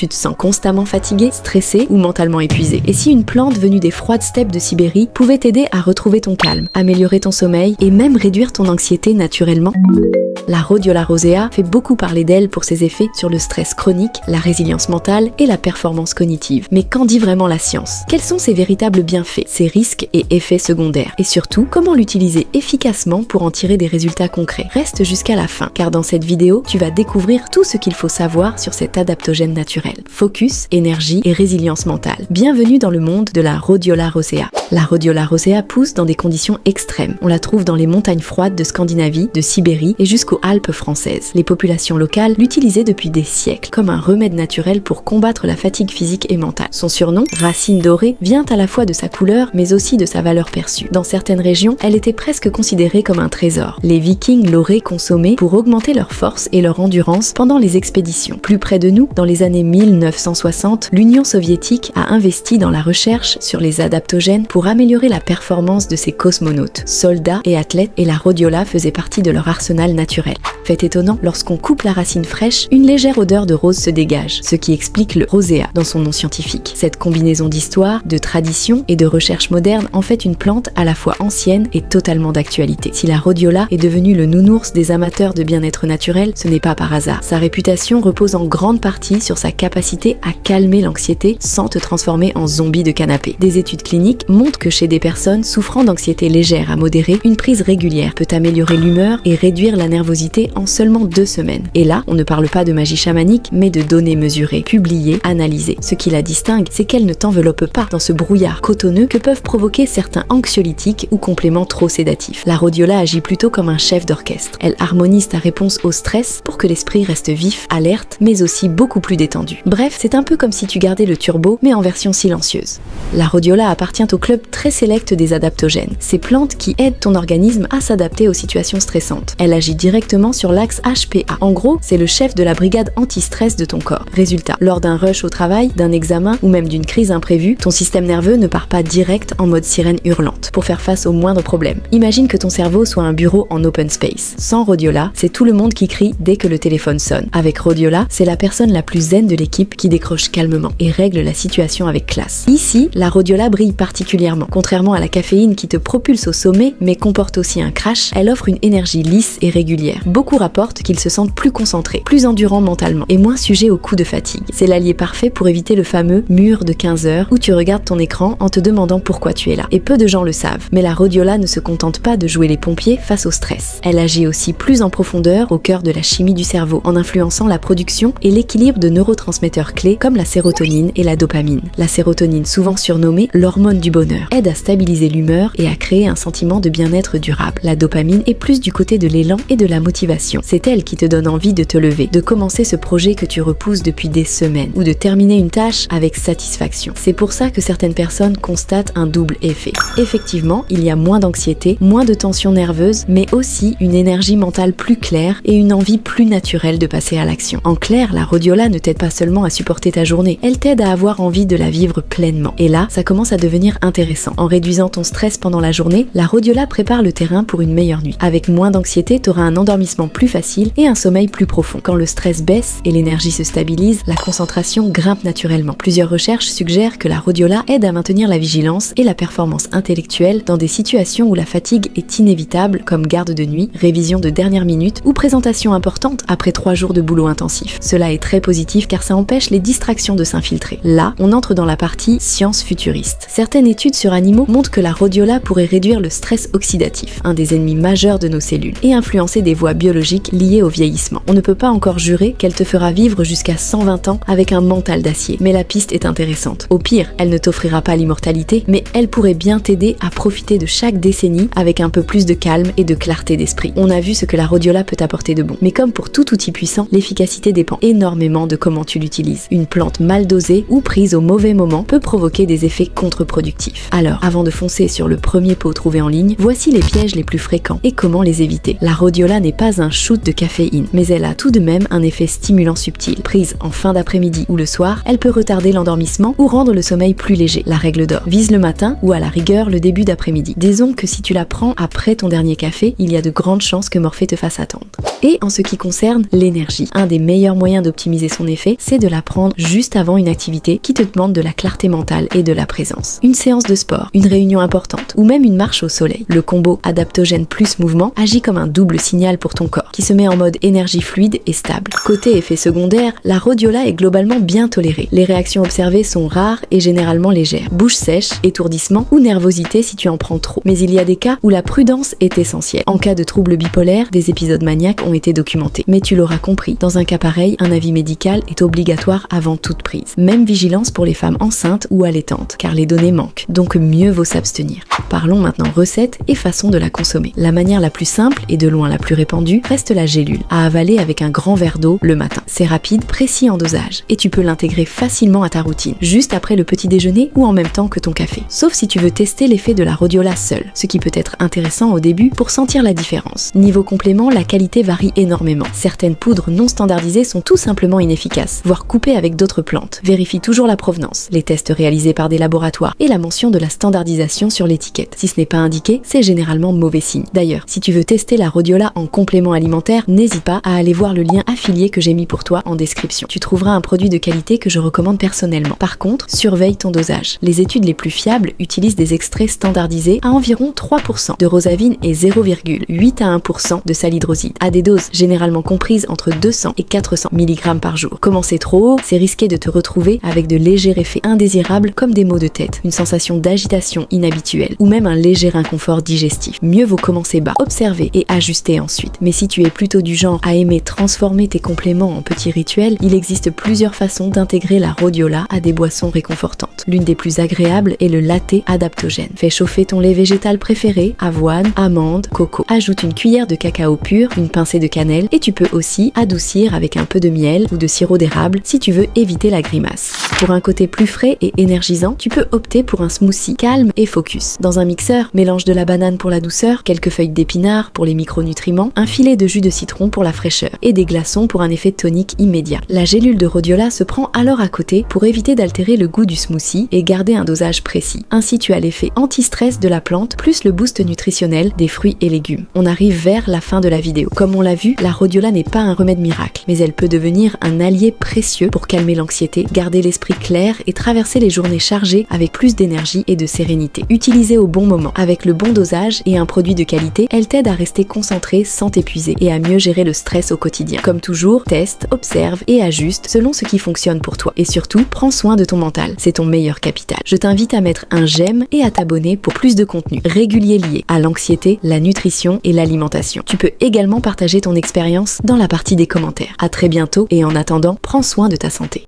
Tu te sens constamment fatigué, stressé ou mentalement épuisé. Et si une plante venue des froides steppes de Sibérie pouvait t'aider à retrouver ton calme, améliorer ton sommeil et même réduire ton anxiété naturellement? La Rhodiola rosea fait beaucoup parler d'elle pour ses effets sur le stress chronique, la résilience mentale et la performance cognitive. Mais qu'en dit vraiment la science? Quels sont ses véritables bienfaits, ses risques et effets secondaires? Et surtout, comment l'utiliser efficacement pour en tirer des résultats concrets? Reste jusqu'à la fin, car dans cette vidéo, tu vas découvrir tout ce qu'il faut savoir sur cet adaptogène naturel. Focus, énergie et résilience mentale. Bienvenue dans le monde de la Rhodiola rosea. La Rhodiola rosea pousse dans des conditions extrêmes. On la trouve dans les montagnes froides de Scandinavie, de Sibérie et jusqu'aux Alpes françaises. Les populations locales l'utilisaient depuis des siècles comme un remède naturel pour combattre la fatigue physique et mentale. Son surnom, racine dorée, vient à la fois de sa couleur mais aussi de sa valeur perçue. Dans certaines régions, elle était presque considérée comme un trésor. Les Vikings l'auraient consommée pour augmenter leur force et leur endurance pendant les expéditions. Plus près de nous, dans les années 1960, l'Union soviétique a investi dans la recherche sur les adaptogènes pour améliorer la performance de ses cosmonautes, soldats et athlètes, et la rhodiola faisait partie de leur arsenal naturel. Fait étonnant, lorsqu'on coupe la racine fraîche, une légère odeur de rose se dégage, ce qui explique le rosea dans son nom scientifique. Cette combinaison d'histoire, de tradition et de recherche moderne en fait une plante à la fois ancienne et totalement d'actualité. Si la rhodiola est devenue le nounours des amateurs de bien-être naturel, ce n'est pas par hasard. Sa réputation repose en grande partie sur sa capacité à calmer l'anxiété sans te transformer en zombie de canapé. Des études cliniques montrent que chez des personnes souffrant d'anxiété légère à modérée, une prise régulière peut améliorer l'humeur et réduire la nervosité en seulement 2 semaines. Et là, on ne parle pas de magie chamanique, mais de données mesurées, publiées, analysées. Ce qui la distingue, c'est qu'elle ne t'enveloppe pas dans ce brouillard cotonneux que peuvent provoquer certains anxiolytiques ou compléments trop sédatifs. La rhodiola agit plutôt comme un chef d'orchestre. Elle harmonise ta réponse au stress pour que l'esprit reste vif, alerte, mais aussi beaucoup plus détendu. Bref, c'est un peu comme si tu gardais le turbo, mais en version silencieuse. La rhodiola appartient au club très sélect des adaptogènes, ces plantes qui aident ton organisme à s'adapter aux situations stressantes. Elle agit directement sur l'axe HPA. En gros, c'est le chef de la brigade anti-stress de ton corps. Résultat, lors d'un rush au travail, d'un examen ou même d'une crise imprévue, ton système nerveux ne part pas direct en mode sirène hurlante pour faire face aux moindres problèmes. Imagine que ton cerveau soit un bureau en open space. Sans rhodiola, c'est tout le monde qui crie dès que le téléphone sonne. Avec rhodiola, c'est la personne la plus zen de l'équipe qui décroche calmement et règle la situation avec classe. Ici, la rhodiola brille particulièrement. Contrairement à la caféine qui te propulse au sommet mais comporte aussi un crash, elle offre une énergie lisse et régulière. Beaucoup rapportent qu'ils se sentent plus concentrés, plus endurants mentalement et moins sujets aux coups de fatigue. C'est l'allié parfait pour éviter le fameux mur de 15 heures où tu regardes ton écran en te demandant pourquoi tu es là. Et peu de gens le savent, mais la rhodiola ne se contente pas de jouer les pompiers face au stress. Elle agit aussi plus en profondeur au cœur de la chimie du cerveau, en influençant la production et l'équilibre de neurotransmetteurs clés comme la sérotonine et la dopamine. La sérotonine, souvent surnommée l'hormone du bonheur, aide à stabiliser l'humeur et à créer un sentiment de bien-être durable. La dopamine est plus du côté de l'élan et de la motivation. C'est elle qui te donne envie de te lever, de commencer ce projet que tu repousses depuis des semaines ou de terminer une tâche avec satisfaction. C'est pour ça que certaines personnes constatent un double effet. Effectivement, il y a moins d'anxiété, moins de tension nerveuse, mais aussi une énergie mentale plus claire et une envie plus naturelle de passer à l'action. En clair, la rhodiola ne t'aide pas seulement à supporter ta journée, elle t'aide à avoir envie de la vivre pleinement. Et là, ça commence à devenir intéressant. En réduisant ton stress pendant la journée, la rhodiola prépare le terrain pour une meilleure nuit. Avec moins d'anxiété, tu auras un endormissement plus facile et un sommeil plus profond. Quand le stress baisse et l'énergie se stabilise, la concentration grimpe naturellement. Plusieurs recherches suggèrent que la rhodiola aide à maintenir la vigilance et la performance intellectuelle dans des situations où la fatigue est inévitable, comme garde de nuit, révision de dernière minute ou présentation importante après 3 jours de boulot intensif. Cela est très positif car ça empêche les distractions de s'infiltrer. Là, on entre dans la partie science futuriste. Certaines études sur animaux montrent que la rhodiola pourrait réduire le stress oxydatif, un des ennemis majeurs de nos cellules, et influencer des voies biologiques liées au vieillissement. On ne peut pas encore jurer qu'elle te fera vivre jusqu'à 120 ans avec un mental d'acier, mais la piste est intéressante. Au pire, elle ne t'offrira pas l'immortalité, mais elle pourrait bien t'aider à profiter de chaque décennie avec un peu plus de calme et de clarté d'esprit. On a vu ce que la rhodiola peut apporter de bon, mais comme pour tout outil puissant, l'efficacité dépend énormément de comment tu l'utilises. Une plante mal dosée ou prise au mauvais moment peut provoquer des effets contre-productifs. Alors, avant de foncer sur le premier pot trouvé en ligne, voici les pièges les plus fréquents et comment les éviter. La rhodiola n'est pas un shoot de caféine, mais elle a tout de même un effet stimulant subtil. Prise en fin d'après-midi ou le soir, elle peut retarder l'endormissement ou rendre le sommeil plus léger. La règle d'or: vise le matin ou à la rigueur le début d'après-midi. Disons que si tu la prends après ton dernier café, il y a de grandes chances que Morphée te fasse attendre. Et en ce qui concerne l'énergie, un des meilleurs moyens d'optimiser son effet, c'est c'est de la prendre juste avant une activité qui te demande de la clarté mentale et de la présence. Une séance de sport, une réunion importante ou même une marche au soleil. Le combo adaptogène plus mouvement agit comme un double signal pour ton corps qui se met en mode énergie fluide et stable. Côté effet secondaire, la rhodiola est globalement bien tolérée. Les réactions observées sont rares et généralement légères. Bouche sèche, étourdissement ou nervosité si tu en prends trop. Mais il y a des cas où la prudence est essentielle. En cas de troubles bipolaires, des épisodes maniaques ont été documentés. Mais tu l'auras compris, dans un cas pareil, un avis médical est obligatoire avant toute prise. Même vigilance pour les femmes enceintes ou allaitantes, car les données manquent, donc mieux vaut s'abstenir. Parlons maintenant recettes et façon de la consommer. La manière la plus simple et de loin la plus répandue reste la gélule, à avaler avec un grand verre d'eau le matin. C'est rapide, précis en dosage, et tu peux l'intégrer facilement à ta routine, juste après le petit déjeuner ou en même temps que ton café. Sauf si tu veux tester l'effet de la rhodiola seule, ce qui peut être intéressant au début pour sentir la différence. Niveau complément, la qualité varie énormément. Certaines poudres non standardisées sont tout simplement inefficaces, voire coupées avec d'autres plantes. Vérifie toujours la provenance, les tests réalisés par des laboratoires et la mention de la standardisation sur l'étiquette. Si ce n'est pas indiqué, c'est généralement mauvais signe. D'ailleurs, si tu veux tester la rhodiola en complément alimentaire, n'hésite pas à aller voir le lien affilié que j'ai mis pour toi en description. Tu trouveras un produit de qualité que je recommande personnellement. Par contre, surveille ton dosage. Les études les plus fiables utilisent des extraits standardisés à environ 3% de rosavine et 0,8 à 1% de salhydroside, à des doses généralement comprises entre 200 et 400 mg par jour. Commencer trop haut, c'est risquer de te retrouver avec de légers effets indésirables comme des maux de tête, une sensation d'agitation inhabituelle ou même un léger inconfort digestif. Mieux vaut commencer bas, observer et ajuster ensuite. Mais si tu es plutôt du genre à aimer transformer tes compléments en petits rituels, il existe plusieurs façons d'intégrer la rhodiola à des boissons réconfortantes. L'une des plus agréables est le latte adaptogène. Fais chauffer ton lait végétal préféré, avoine, amande, coco. Ajoute une cuillère de cacao pur, une pincée de cannelle et tu peux aussi adoucir avec un peu de miel ou de sirop d'érable si tu veux éviter la grimace. Pour un côté plus frais et énergisant, tu peux opter pour un smoothie calme et focus. Dans un mixeur, mélange de la banane pour la douceur, quelques feuilles d'épinards pour les micronutriments, un filet de jus de citron pour la fraîcheur et des glaçons pour un effet tonique immédiat. La gélule de rhodiola se prend alors à côté pour éviter d'altérer le goût du smoothie et garder un dosage précis. Ainsi, tu as l'effet anti-stress de la plante plus le boost nutritionnel des fruits et légumes. On arrive vers la fin de la vidéo. Comme on l'a vu, la rhodiola n'est pas un remède miracle, mais elle peut devenir un allié précieux pour calmer l'anxiété, garder l'esprit clair et traverser les journées chargées avec plus d'énergie et de sérénité. Utilisée au bon moment, avec le bon dosage et un produit de qualité, elle t'aide à rester concentré sans t'épuiser et à mieux gérer le stress au quotidien. Comme toujours, teste, observe et ajuste selon ce qui fonctionne pour toi. Et surtout, prends soin de ton mental, c'est ton meilleur capital. Je t'invite à mettre un j'aime et à t'abonner pour plus de contenu régulier lié à l'anxiété, la nutrition et l'alimentation. Tu peux également partager ton expérience dans la partie des commentaires. À très bientôt et en attendant, prends soin de ta santé.